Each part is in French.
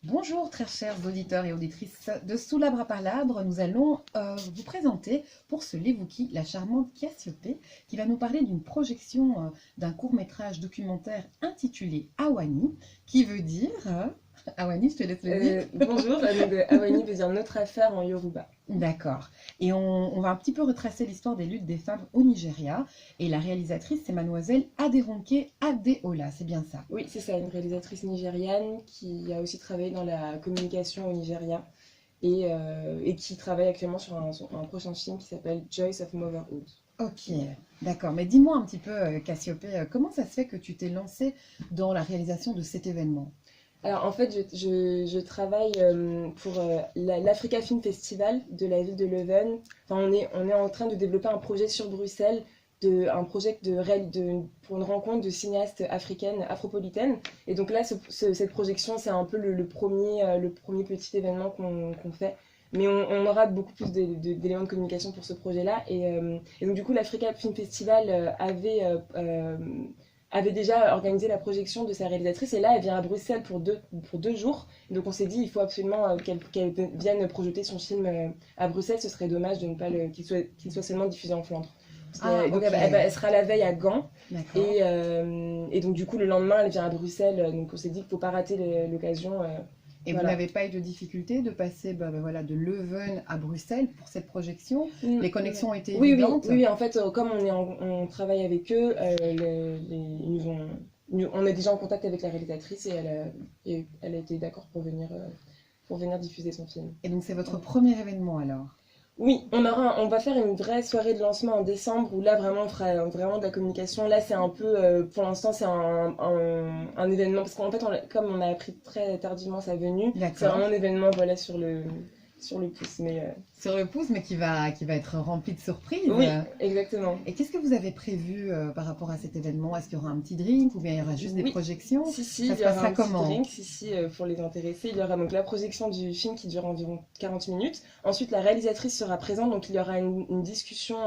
Bonjour très chers auditeurs et auditrices de Sous l'arbre par l'arbre, nous allons vous présenter pour ce Levuki la charmante Cassiopée qui va nous parler d'une projection d'un court-métrage documentaire intitulé Awani, qui veut dire... Awani, je te laisse le dire. Bonjour, donc, Awani veut dire notre affaire en Yoruba. D'accord. Et on va un petit peu retracer l'histoire des luttes des femmes au Nigeria. Et la réalisatrice, c'est mademoiselle Aderonke Adeola, c'est bien ça? Oui, c'est ça, une réalisatrice nigériane qui a aussi travaillé dans la communication au Nigeria et qui travaille actuellement sur un prochain film qui s'appelle Joys of Motherhood. Ok, d'accord. Mais dis-moi un petit peu, Cassiopée, comment ça se fait que tu t'es lancée dans la réalisation de cet événement? Alors en fait, je travaille pour l'Africa Film Festival de la ville de Leuven. Enfin, on est en train de développer un projet sur Bruxelles, un projet pour une rencontre de cinéastes africaines, afropolitaines. Et donc là, cette projection, c'est un peu le premier petit événement qu'on fait. Mais on aura beaucoup plus d'éléments de communication pour ce projet-là. Et donc du coup, l'Africa Film Festival avait déjà organisé la projection de sa réalisatrice et là elle vient à Bruxelles pour deux jours. Donc on s'est dit il faut absolument qu'elle vienne projeter son film à Bruxelles, ce serait dommage de ne pas qu'il soit seulement diffusé en Flandre. Donc Ok. elle sera la veille à Gand D'accord. et donc du coup le lendemain elle vient à Bruxelles, donc on s'est dit qu'il ne faut pas rater l'occasion. Et Voilà. vous n'avez pas eu de difficulté de passer voilà, de Leuven à Bruxelles pour cette projection? Les connexions ont été évidentes? Oui, en fait, comme on travaille avec eux, on est déjà en contact avec la réalisatrice et elle a été d'accord pour venir diffuser son film. Et donc c'est votre premier événement alors? Oui, on va faire une vraie soirée de lancement en décembre où là vraiment on fera vraiment de la communication. Là c'est un peu, pour l'instant c'est un événement, parce qu'en fait comme on a appris très tardivement sa venue, c'est vraiment un événement voilà, sur le pouce. Sur le pouce, mais qui va être rempli de surprises. Oui, exactement. Et qu'est-ce que vous avez prévu par rapport à cet événement? Est-ce qu'il y aura un petit drink ou bien il y aura juste des projections? Si, Ça il se y aura passera un comment? petit drink, pour les intéressés. Il y aura donc la projection du film qui dure environ 40 minutes. Ensuite, la réalisatrice sera présente, donc il y aura une discussion,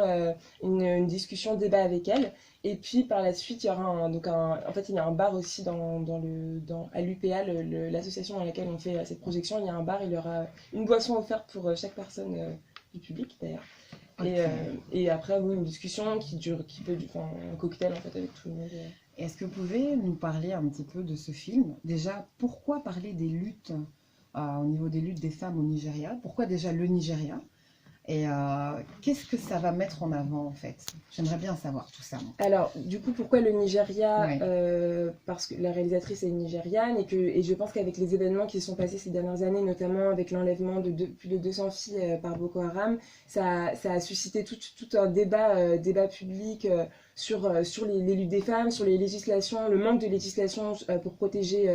une discussion débat avec elle. Et puis par la suite, il y aura en fait, il y a un bar aussi à l'UPA, l'association dans laquelle on fait cette projection. Il y a un bar, il y aura une boisson offerte pour chaque personne du public d'ailleurs. Okay. Et après, oui, une discussion qui peut durer, un cocktail en fait avec tout le monde. Est-ce que vous pouvez nous parler un petit peu de ce film? Déjà, pourquoi parler des luttes au niveau des luttes des femmes au Nigeria? Pourquoi déjà le Nigeria? Et qu'est-ce que ça va mettre en avant en fait? J'aimerais bien savoir tout ça. Alors, du coup, pourquoi le Nigeria? Ouais. Parce que la réalisatrice est nigériane et je pense qu'avec les événements qui se sont passés ces dernières années, notamment avec l'enlèvement de plus de 200 filles par Boko Haram, ça a suscité tout un débat public sur les luttes des femmes, sur les législations, le manque de législation pour protéger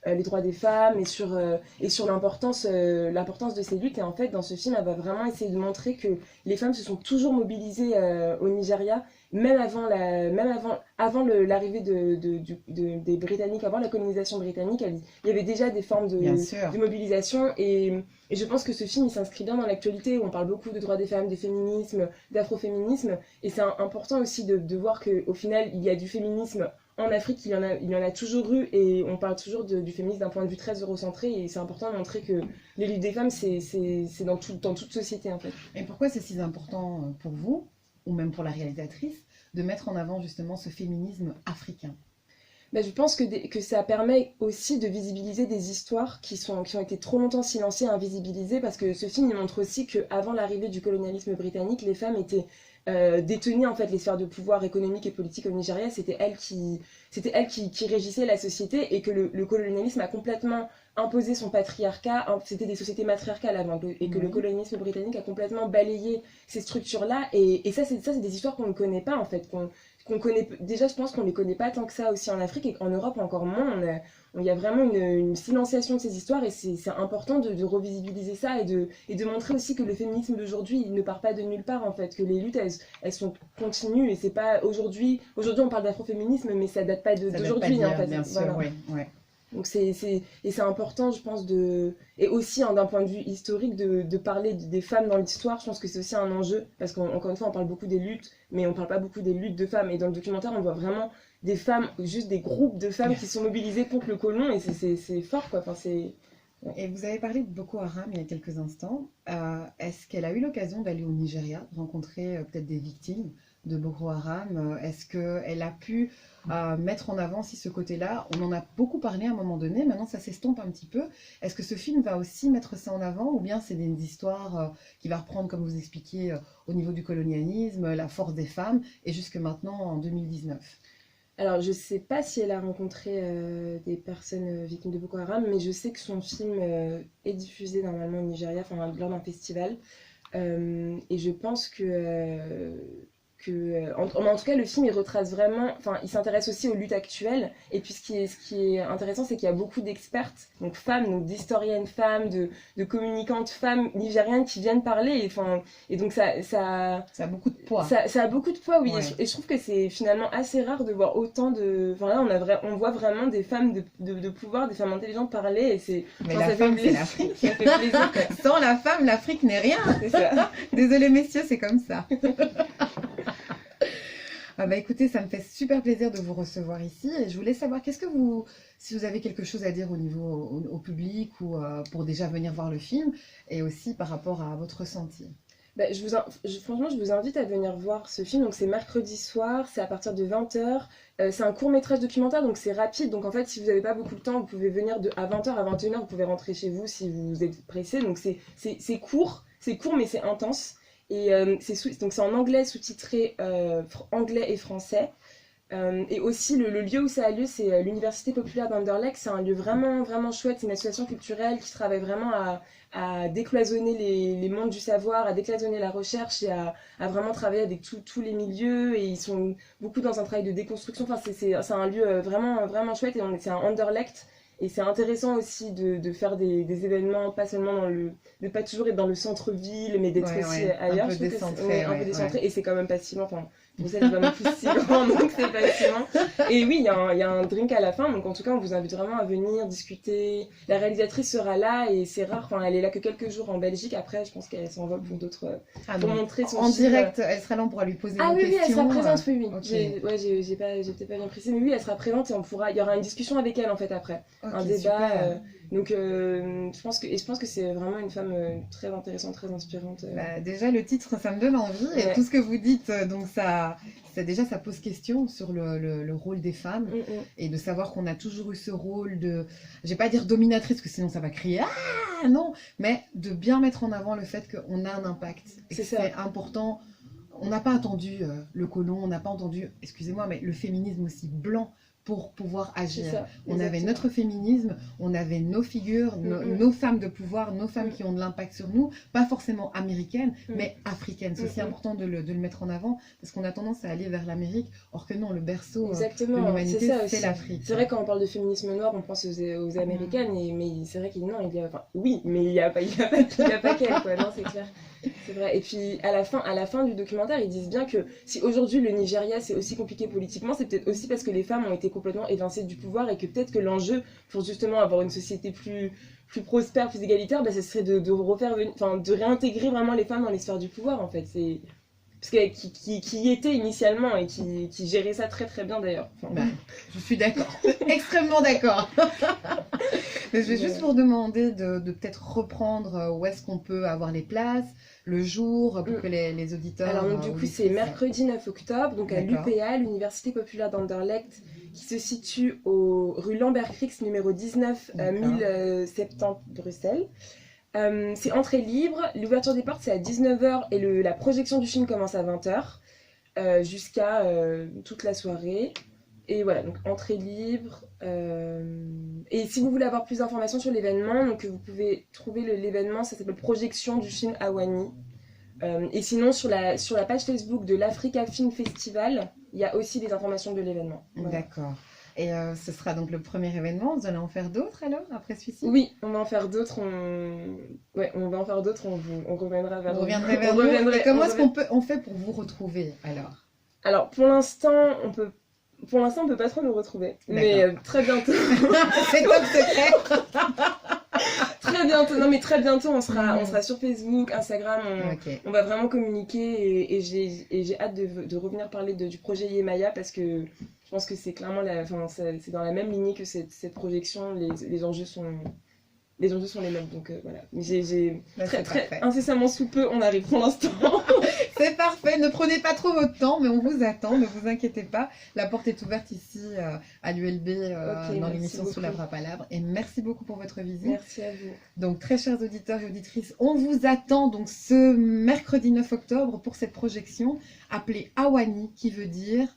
les droits des femmes et sur l'importance de ces luttes. Et en fait, dans ce film, elle va vraiment essayer de montrer que les femmes se sont toujours mobilisées au Nigeria, même avant l'arrivée des Britanniques, avant la colonisation britannique, il y avait déjà des formes de mobilisation. Et je pense que ce film, il s'inscrit bien dans l'actualité où on parle beaucoup de droits des femmes, de féminisme, d'afroféminisme. Et c'est important aussi de voir qu'au final, il y a du féminisme en Afrique, il y en a toujours eu, et on parle toujours du féminisme d'un point de vue très eurocentré, et c'est important de montrer que les luttes des femmes, c'est dans toute société en fait. Et pourquoi c'est si important pour vous, ou même pour la réalisatrice, de mettre en avant justement ce féminisme africain? Ben, je pense que ça permet aussi de visibiliser des histoires qui ont été trop longtemps silenciées, invisibilisées, parce que ce film il montre aussi qu'avant l'arrivée du colonialisme britannique, les femmes étaient détenaient en fait les sphères de pouvoir économique et politique au Nigeria. C'était elles qui régissaient la société, et que le colonialisme a complètement imposé son patriarcat. C'était des sociétés matriarcales avant, et que le colonialisme britannique a complètement balayé ces structures-là. Et ça, c'est des histoires qu'on ne connaît pas en fait, qu'on connaît déjà. Je pense qu'on les connaît pas tant que ça aussi en Afrique, et qu'en Europe encore moins. Il y a vraiment une silenciation de ces histoires, et c'est important de revisibiliser ça, et de montrer aussi que le féminisme d'aujourd'hui il ne part pas de nulle part en fait, que les luttes elles sont continues, et c'est pas aujourd'hui on parle d'afroféminisme, mais ça date pas d'aujourd'hui en fait. Bien sûr, voilà. Oui. Donc c'est important, je pense, et aussi d'un point de vue historique de parler des femmes dans l'histoire. Je pense que c'est aussi un enjeu, parce qu'encore une fois on parle beaucoup des luttes, mais on parle pas beaucoup des luttes de femmes, et dans le documentaire on voit vraiment des femmes, juste des groupes de femmes qui sont mobilisées contre le colon, et c'est fort quoi. Enfin, Et vous avez parlé de Boko Haram il y a quelques instants. Est-ce qu'elle a eu l'occasion d'aller au Nigeria, de rencontrer peut-être des victimes de Boko Haram? Est-ce qu'elle a pu mettre en avant aussi ce côté-là? On en a beaucoup parlé à un moment donné, maintenant ça s'estompe un petit peu. Est-ce que ce film va aussi mettre ça en avant ou bien c'est des histoires qui va reprendre, comme vous expliquiez, au niveau du colonialisme, la force des femmes et jusque maintenant en 2019? Alors, je sais pas si elle a rencontré des personnes victimes de Boko Haram, mais je sais que son film est diffusé normalement au Nigeria, enfin, lors d'un festival. Et je pense en tout cas, le film, il retrace vraiment, enfin, il s'intéresse aussi aux luttes actuelles. Et puis, ce qui est intéressant, c'est qu'il y a beaucoup d'expertes, donc femmes, donc d'historiennes femmes, de communicantes femmes nigérianes qui viennent parler. Et donc, Ça a beaucoup de poids. ça a beaucoup de poids, oui. Ouais. Et je trouve que c'est finalement assez rare de voir autant de. Enfin, là, on voit vraiment des femmes de pouvoir, des femmes intelligentes parler. Et c'est. Mais enfin, la ça fait femme, c'est plaisir. l'Afrique. Ça fait plaisir, quoi. Sans la femme, l'Afrique n'est rien. C'est ça. Désolée messieurs, c'est comme ça. Ah bah écoutez, ça me fait super plaisir de vous recevoir ici et je voulais savoir si vous avez quelque chose à dire au niveau au public ou pour déjà venir voir le film et aussi par rapport à votre ressenti. Bah, franchement, je vous invite à venir voir ce film. Donc, c'est mercredi soir, c'est à partir de 20h. C'est un court-métrage documentaire, donc c'est rapide. Donc, en fait, si vous n'avez pas beaucoup de temps, vous pouvez venir à 20h, à 21h, vous pouvez rentrer chez vous si vous êtes pressé. Donc, c'est court, mais c'est intense. Et donc, c'est en anglais, sous-titré anglais et français. Et aussi, le lieu où ça a lieu, c'est l'Université populaire d'Anderlecht. C'est un lieu vraiment, vraiment chouette. C'est une association culturelle qui travaille vraiment à décloisonner les mondes du savoir, à décloisonner la recherche et à vraiment travailler avec tous les milieux. Et ils sont beaucoup dans un travail de déconstruction. Enfin, c'est un lieu vraiment, vraiment chouette. Et c'est un Anderlecht. Et c'est intéressant aussi de faire des événements, pas seulement de pas toujours être dans le centre-ville, mais d'être aussi ailleurs. Un peu décentré. Un peu décentré. Et c'est quand même pas si loin. Enfin, Bruxelles n'est pas non plus si grand, donc c'est pas si loin. Et oui, il y a un drink à la fin, donc en tout cas, on vous invite vraiment à venir discuter. La réalisatrice sera là et c'est rare, enfin, elle est là que quelques jours en Belgique. Après, je pense qu'elle s'envole pour d'autres. Pour montrer son en film. direct, elle sera là, on pourra lui poser Ah une oui, question. oui, elle sera présente, oui, oui. Okay. J'ai peut-être pas bien précisé, mais oui, elle sera présente et il y aura une discussion avec elle en fait après. Okay, un débat. Donc, je pense que c'est vraiment une femme très intéressante, très inspirante. Bah, déjà, le titre, ça me donne envie. Et tout ce que vous dites, donc ça pose question sur le rôle des femmes. Et de savoir qu'on a toujours eu ce rôle je vais pas dire dominatrice, parce que sinon ça va crier « Ah !» non, mais de bien mettre en avant le fait qu'on a un impact. C'est important. On n'a pas attendu le colon, on n'a pas entendu, excusez-moi, mais le féminisme aussi blanc pour pouvoir agir. On avait notre féminisme, on avait nos figures, nos femmes de pouvoir, nos femmes qui ont de l'impact sur nous, pas forcément américaines, mais africaines. C'est aussi important de le mettre en avant, parce qu'on a tendance à aller vers l'Amérique, or que non, le berceau de l'humanité, c'est l'Afrique. C'est vrai, quand on parle de féminisme noir, on pense aux américaines, mais c'est vrai qu'il y a, enfin, oui, mais il y a pas qu'elles, quoi, non, c'est clair. C'est vrai. Et puis à la fin du documentaire, ils disent bien que si aujourd'hui le Nigeria c'est aussi compliqué politiquement, c'est peut-être aussi parce que les femmes ont été complètement évincées du pouvoir et que peut-être que l'enjeu pour justement avoir une société plus prospère, plus égalitaire, ce serait de réintégrer vraiment les femmes dans les sphères du pouvoir en fait. C'est parce qui y étaient initialement et qui géraient ça très très bien d'ailleurs. Je suis d'accord, extrêmement d'accord. Mais je vais juste vous demander de peut-être reprendre où est-ce qu'on peut avoir les places, le jour, pour que les auditeurs... Alors donc du coup c'est mercredi 9 octobre, donc à l'UPA, l'Université populaire d'Anderlecht, qui se situe rue Lambert-Crix, numéro 19, 1070 Bruxelles. C'est entrée libre, l'ouverture des portes c'est à 19h et la projection du film commence à 20h jusqu'à toute la soirée. Et voilà, donc entrée libre. Et si vous voulez avoir plus d'informations sur l'événement, donc vous pouvez trouver l'événement, ça s'appelle Projection du film Awani. Et sinon, sur la page Facebook de l'Africa Film Festival, il y a aussi des informations de l'événement. Voilà. D'accord. Et ce sera donc le premier événement. Vous allez en faire d'autres alors, après celui-ci? Oui, on va en faire d'autres. On va en faire d'autres. On reviendra vers vous. Vous reviendrez vers nous. Et comment est-ce qu'on fait pour vous retrouver alors? Alors, pour l'instant, on peut pas trop nous retrouver. Mais très bientôt. C'est top secret. Très bientôt, on sera sur Facebook, Instagram. On va vraiment communiquer et j'ai hâte de revenir parler du projet Yemaya parce que je pense que c'est clairement c'est dans la même lignée que cette projection. Les enjeux les enjeux sont les mêmes. Donc voilà. Mais j'ai Bah, très, c'est très parfait. incessamment sous peu, on arrive pour l'instant. C'est parfait, ne prenez pas trop votre temps, mais on vous attend, ne vous inquiétez pas. La porte est ouverte ici à l'ULB Ok, dans merci l'émission Sous la beaucoup. Palabre. Et merci beaucoup pour votre visite. Merci à vous. Donc, très chers auditeurs et auditrices, on vous attend donc ce mercredi 9 octobre pour cette projection appelée Awani, qui veut dire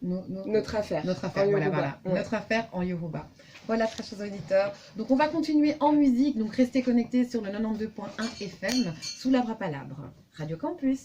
Notre affaire. notre affaire. En Voilà, Yoruba. voilà, notre affaire en Yoruba. Voilà, très chers auditeurs. Donc, on va continuer en musique. Donc, restez connectés sur le 92.1 FM sous la Palabre, Radio Campus.